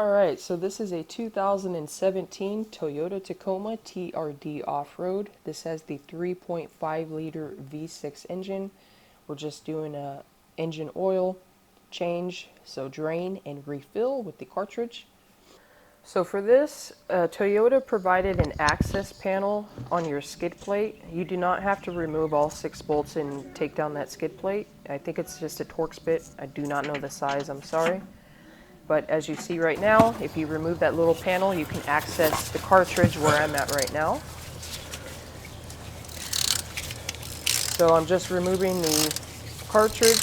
Alright, so this is a 2017 Toyota Tacoma TRD Off-Road. This has the 3.5 liter V6 engine. We're just doing a engine oil change, so drain and refill with the cartridge. So for this, Toyota provided an access panel on your skid plate. You do not have to remove all 6 bolts and take down that skid plate. I think it's just a Torx bit. I do not know the size, I'm sorry. But as you see right now, if you remove that little panel, you can access the cartridge where I'm at right now. So I'm just removing the cartridge.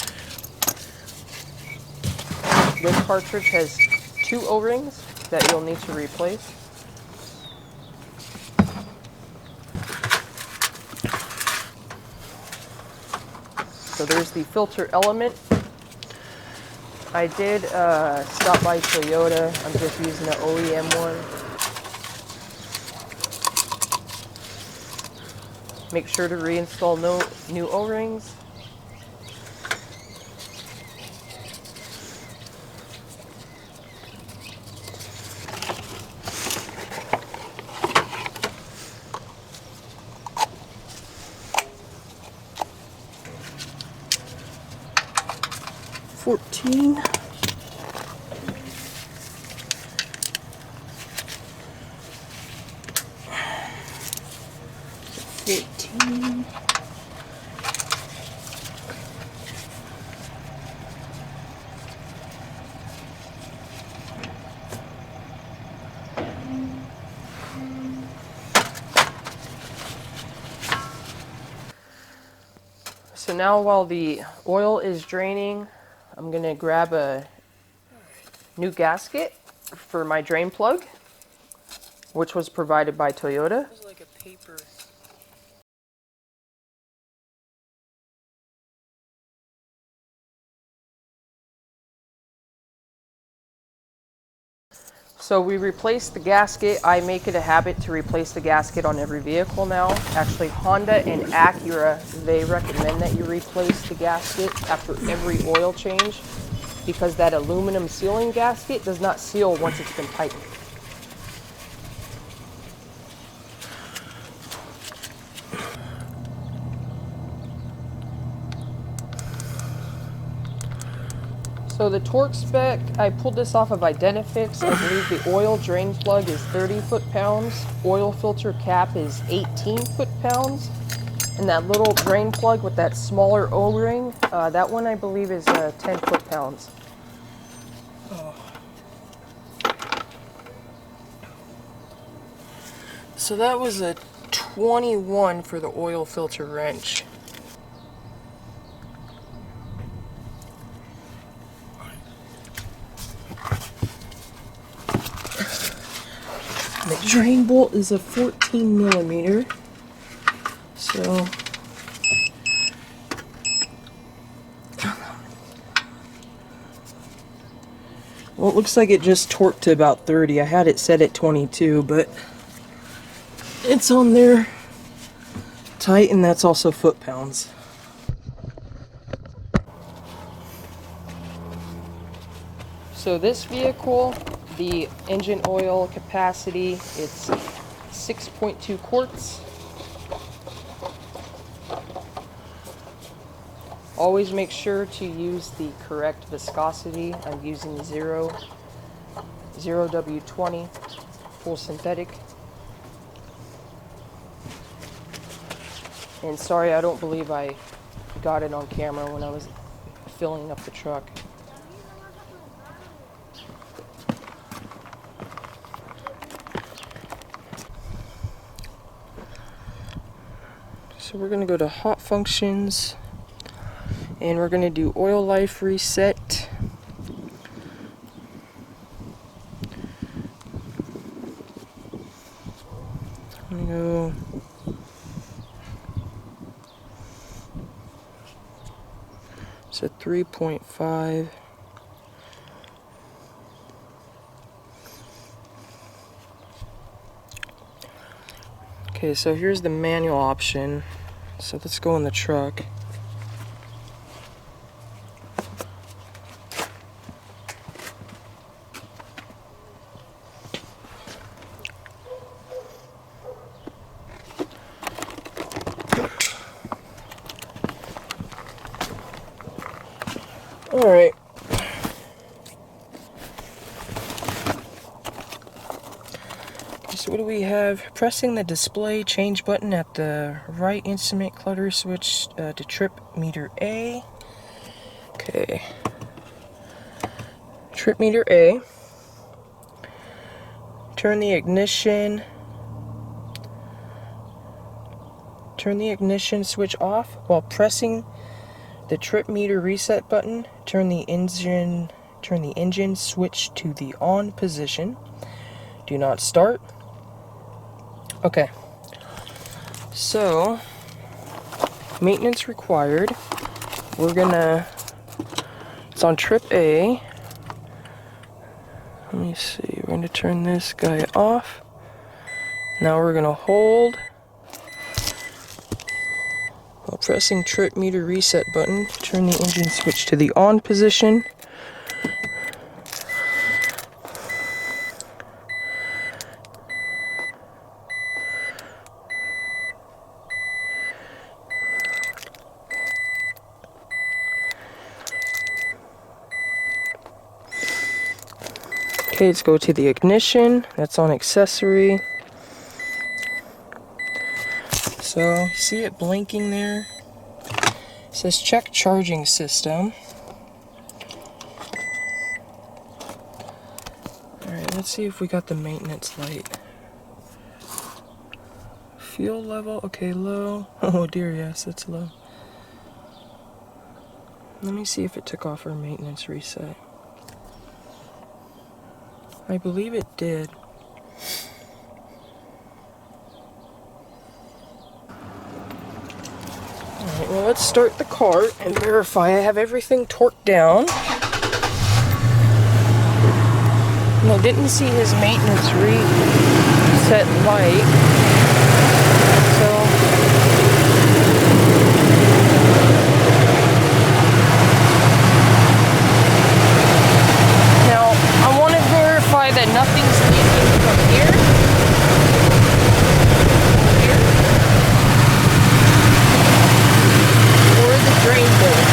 This cartridge has 2 O-rings that you'll need to replace. So there's the filter element. I did stop by Toyota. I'm just using the OEM one. Make sure to reinstall new O-rings. $14. So now while the oil is draining, I'm going to grab a new gasket for my drain plug, which was provided by Toyota. It was like a paper. So we replaced the gasket. I make it a habit to replace the gasket on every vehicle now. Actually, Honda and Acura, they recommend that you replace the gasket after every oil change because that aluminum sealing gasket does not seal once it's been tightened. So the torque spec, I pulled this off of Identifix. I believe the oil drain plug is 30 foot-pounds. Oil filter cap is 18 foot-pounds. And that little drain plug with that smaller O-ring, that one I believe is 10 foot-pounds. Oh. So that was a 21 for the oil filter wrench. The drain bolt is a 14 millimeter, so well, it looks like it just torqued to about 30. I had it set at 22, but it's on there tight, and that's also foot-pounds. So this vehicle, the engine oil capacity, it's 6.2 quarts. Always make sure to use the correct viscosity. I'm using 0W20 full synthetic. And sorry, I don't believe I got it on camera when I was filling up the truck. So we're going to go to hot functions and we're going to do oil life reset. I'm going to go so 3.5. Okay, so here's the manual option. So let's go in the truck. Alright. So what do we have? Pressing the display change button at the right instrument clutter switch to trip meter A. Okay. Trip meter A. Turn the ignition switch off while pressing the trip meter reset button. Turn the engine switch to the on position. Do not start. Okay. So, maintenance required. It's on trip A. Let me see. We're gonna turn this guy off. Now we're gonna hold while pressing trip meter reset button. Turn the engine switch to the on position. Okay, let's go to the ignition. That's on accessory. So, see it blinking there? It says check charging system. Alright, let's see if we got the maintenance light. Fuel level, okay, low. Oh dear, yes, it's low. Let me see if it took off our maintenance reset. I believe it did. Alright, well, let's start the car and verify I have everything torqued down. And I didn't see his maintenance reset light. So now I want to verify that nothing's leaking from here. Or the drain bolt.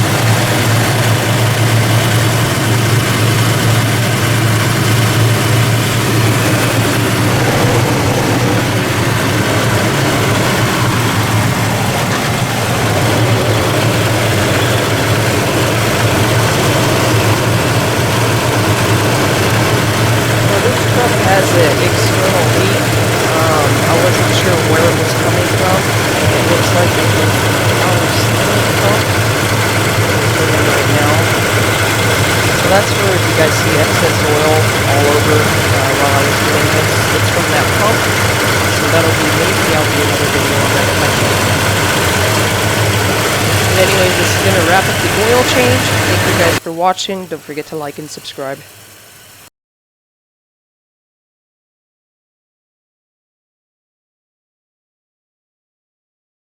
Has an external leak. I wasn't sure where it was coming from. It looks like it was our ceiling pump. It's looking right now. So that's where you guys see excess oil all over while I was doing this. It's from that pump. So that'll be maybe I'll do another video on that if I can. But anyways, this is gonna wrap up the oil change. Thank you guys for watching. Don't forget to like and subscribe.